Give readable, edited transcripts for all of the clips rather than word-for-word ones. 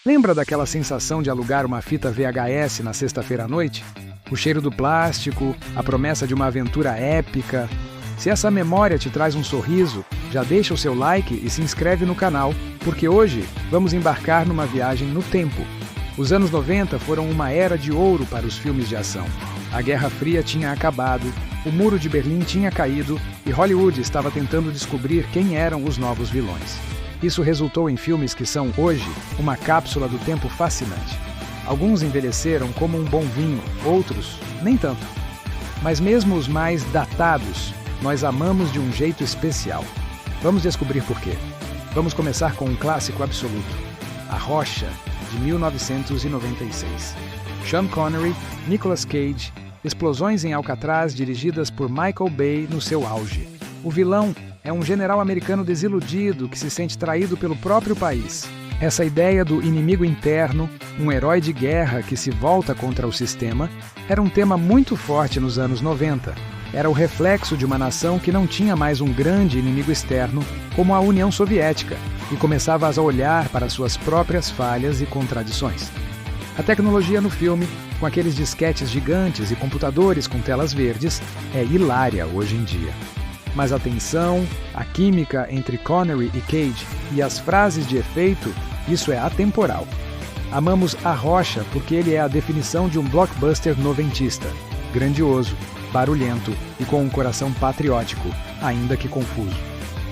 Lembra daquela sensação de alugar uma fita VHS na sexta-feira à noite? O cheiro do plástico, a promessa de uma aventura épica. Se essa memória te traz um sorriso, já deixa o seu like e se inscreve no canal, porque hoje vamos embarcar numa viagem no tempo. Os anos 90 foram uma era de ouro para os filmes de ação. A Guerra Fria tinha acabado, o Muro de Berlim tinha caído e Hollywood estava tentando descobrir quem eram os novos vilões. Isso resultou em filmes que são, hoje, uma cápsula do tempo fascinante. Alguns envelheceram como um bom vinho, outros, nem tanto. Mas mesmo os mais datados, nós amamos de um jeito especial. Vamos descobrir por quê. Vamos começar com um clássico absoluto, A Rocha, de 1996. Sean Connery, Nicolas Cage, explosões em Alcatraz dirigidas por Michael Bay no seu auge. O vilão é um general americano desiludido que se sente traído pelo próprio país. Essa ideia do inimigo interno, um herói de guerra que se volta contra o sistema, era um tema muito forte nos anos 90. Era o reflexo de uma nação que não tinha mais um grande inimigo externo, como a União Soviética, e começava a olhar para suas próprias falhas e contradições. A tecnologia no filme, com aqueles disquetes gigantes e computadores com telas verdes, é hilária hoje em dia. Mas a tensão, a química entre Connery e Cage e as frases de efeito, isso é atemporal. Amamos A Rocha porque ele é a definição de um blockbuster noventista, grandioso, barulhento e com um coração patriótico, ainda que confuso.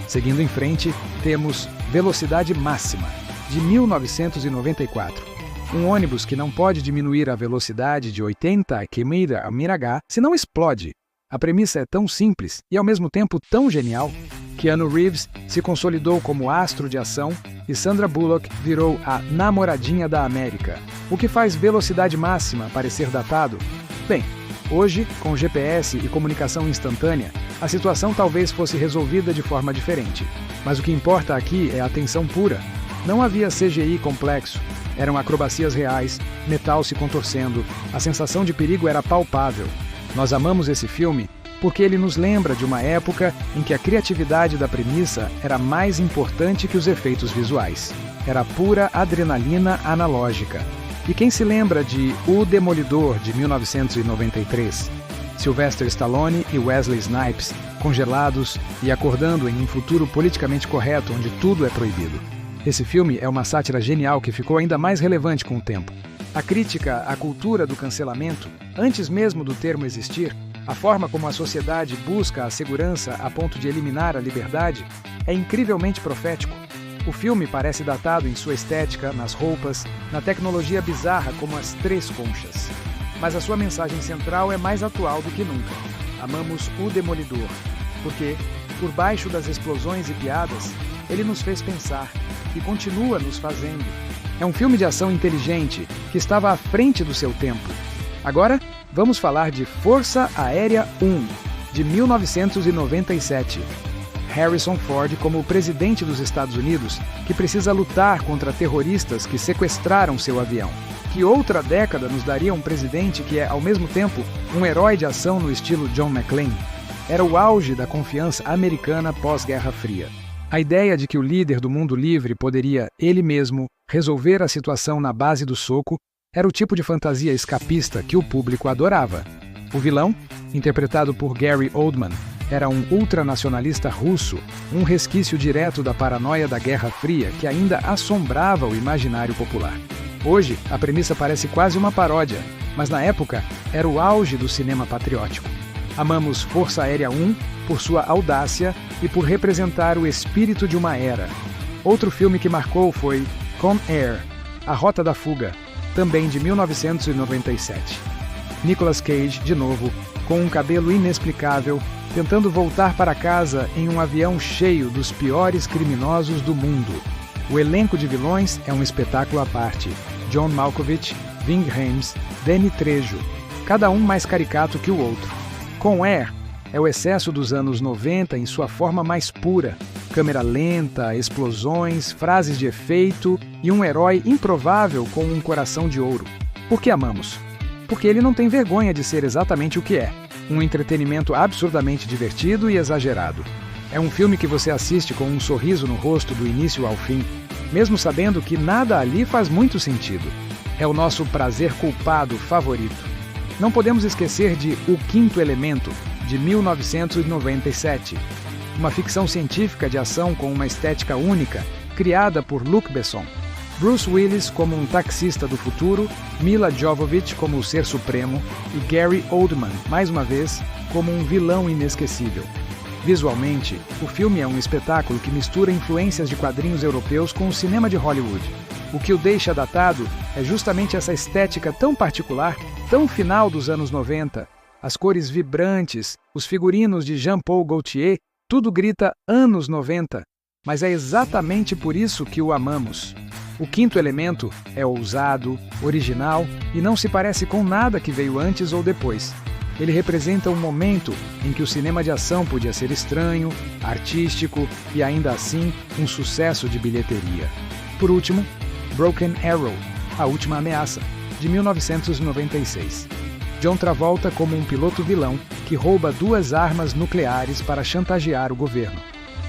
Seguindo em frente, temos Velocidade Máxima, de 1994. Um ônibus que não pode diminuir a velocidade de 80 km/h senão explode. A premissa é tão simples e ao mesmo tempo tão genial. Keanu Reeves se consolidou como astro de ação e Sandra Bullock virou a namoradinha da América. O que faz Velocidade Máxima parecer datado? Bem, hoje, com GPS e comunicação instantânea, a situação talvez fosse resolvida de forma diferente. Mas o que importa aqui é a tensão pura. Não havia CGI complexo. Eram acrobacias reais, metal se contorcendo, a sensação de perigo era palpável. Nós amamos esse filme porque ele nos lembra de uma época em que a criatividade da premissa era mais importante que os efeitos visuais. Era pura adrenalina analógica. E quem se lembra de O Demolidor, de 1993? Sylvester Stallone e Wesley Snipes, congelados e acordando em um futuro politicamente correto onde tudo é proibido. Esse filme é uma sátira genial que ficou ainda mais relevante com o tempo. A crítica à cultura do cancelamento, antes mesmo do termo existir, a forma como a sociedade busca a segurança a ponto de eliminar a liberdade, é incrivelmente profético. O filme parece datado em sua estética, nas roupas, na tecnologia bizarra como as três conchas. Mas a sua mensagem central é mais atual do que nunca. Amamos O Demolidor, porque, por baixo das explosões e piadas, ele nos fez pensar e continua nos fazendo. É um filme de ação inteligente que estava à frente do seu tempo. Agora, vamos falar de Força Aérea 1, de 1997. Harrison Ford como o presidente dos Estados Unidos, que precisa lutar contra terroristas que sequestraram seu avião. Que outra década nos daria um presidente que é, ao mesmo tempo, um herói de ação no estilo John McClane? Era o auge da confiança americana pós-Guerra Fria. A ideia de que o líder do mundo livre poderia, ele mesmo, resolver a situação na base do soco era o tipo de fantasia escapista que o público adorava. O vilão, interpretado por Gary Oldman, era um ultranacionalista russo, um resquício direto da paranoia da Guerra Fria que ainda assombrava o imaginário popular. Hoje, a premissa parece quase uma paródia, mas na época era o auge do cinema patriótico. Amamos Força Aérea 1 por sua audácia e por representar o espírito de uma era. Outro filme que marcou foi Con Air, A Rota da Fuga, também de 1997. Nicolas Cage, de novo, com um cabelo inexplicável, tentando voltar para casa em um avião cheio dos piores criminosos do mundo. O elenco de vilões é um espetáculo à parte. John Malkovich, Ving Rhames, Danny Trejo, cada um mais caricato que o outro. Con Air é o excesso dos anos 90 em sua forma mais pura. Câmera lenta, explosões, frases de efeito e um herói improvável com um coração de ouro. Por que amamos? Porque ele não tem vergonha de ser exatamente o que é. Um entretenimento absurdamente divertido e exagerado. É um filme que você assiste com um sorriso no rosto do início ao fim, mesmo sabendo que nada ali faz muito sentido. É o nosso prazer culpado favorito. Não podemos esquecer de O Quinto Elemento, de 1997. Uma ficção científica de ação com uma estética única, criada por Luc Besson. Bruce Willis como um taxista do futuro, Mila Jovovich como o Ser Supremo e Gary Oldman, mais uma vez, como um vilão inesquecível. Visualmente, o filme é um espetáculo que mistura influências de quadrinhos europeus com o cinema de Hollywood. O que o deixa datado é justamente essa estética tão particular, tão final dos anos 90. As cores vibrantes, os figurinos de Jean-Paul Gaultier, tudo grita anos 90. Mas é exatamente por isso que o amamos. O Quinto Elemento é ousado, original e não se parece com nada que veio antes ou depois. Ele representa um momento em que o cinema de ação podia ser estranho, artístico e ainda assim um sucesso de bilheteria. Por último, Broken Arrow, A Última Ameaça, de 1996. John Travolta como um piloto vilão que rouba 2 armas nucleares para chantagear o governo.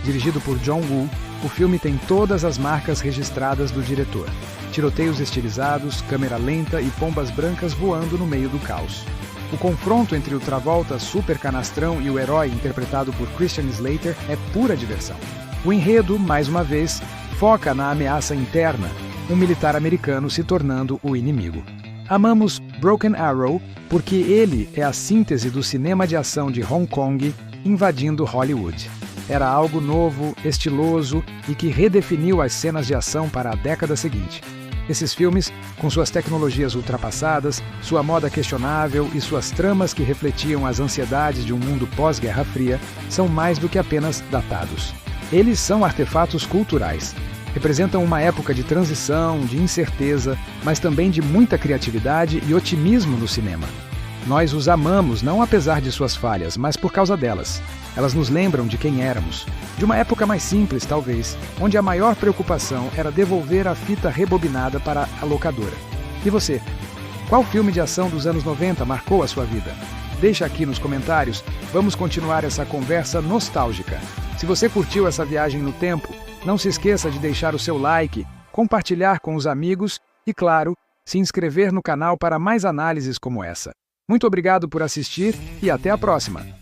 Dirigido por John Woo, o filme tem todas as marcas registradas do diretor. Tiroteios estilizados, câmera lenta e pombas brancas voando no meio do caos. O confronto entre o Travolta super canastrão e o herói interpretado por Christian Slater é pura diversão. O enredo, mais uma vez, foca na ameaça interna, um militar americano se tornando o inimigo. Amamos Broken Arrow porque ele é a síntese do cinema de ação de Hong Kong invadindo Hollywood. Era algo novo, estiloso e que redefiniu as cenas de ação para a década seguinte. Esses filmes, com suas tecnologias ultrapassadas, sua moda questionável e suas tramas que refletiam as ansiedades de um mundo pós-Guerra Fria, são mais do que apenas datados. Eles são artefatos culturais. Representam uma época de transição, de incerteza, mas também de muita criatividade e otimismo no cinema. Nós os amamos não apesar de suas falhas, mas por causa delas. Elas nos lembram de quem éramos. De uma época mais simples, talvez, onde a maior preocupação era devolver a fita rebobinada para a locadora. E você? Qual filme de ação dos anos 90 marcou a sua vida? Deixa aqui nos comentários, vamos continuar essa conversa nostálgica. Se você curtiu essa viagem no tempo, não se esqueça de deixar o seu like, compartilhar com os amigos e, claro, se inscrever no canal para mais análises como essa. Muito obrigado por assistir e até a próxima!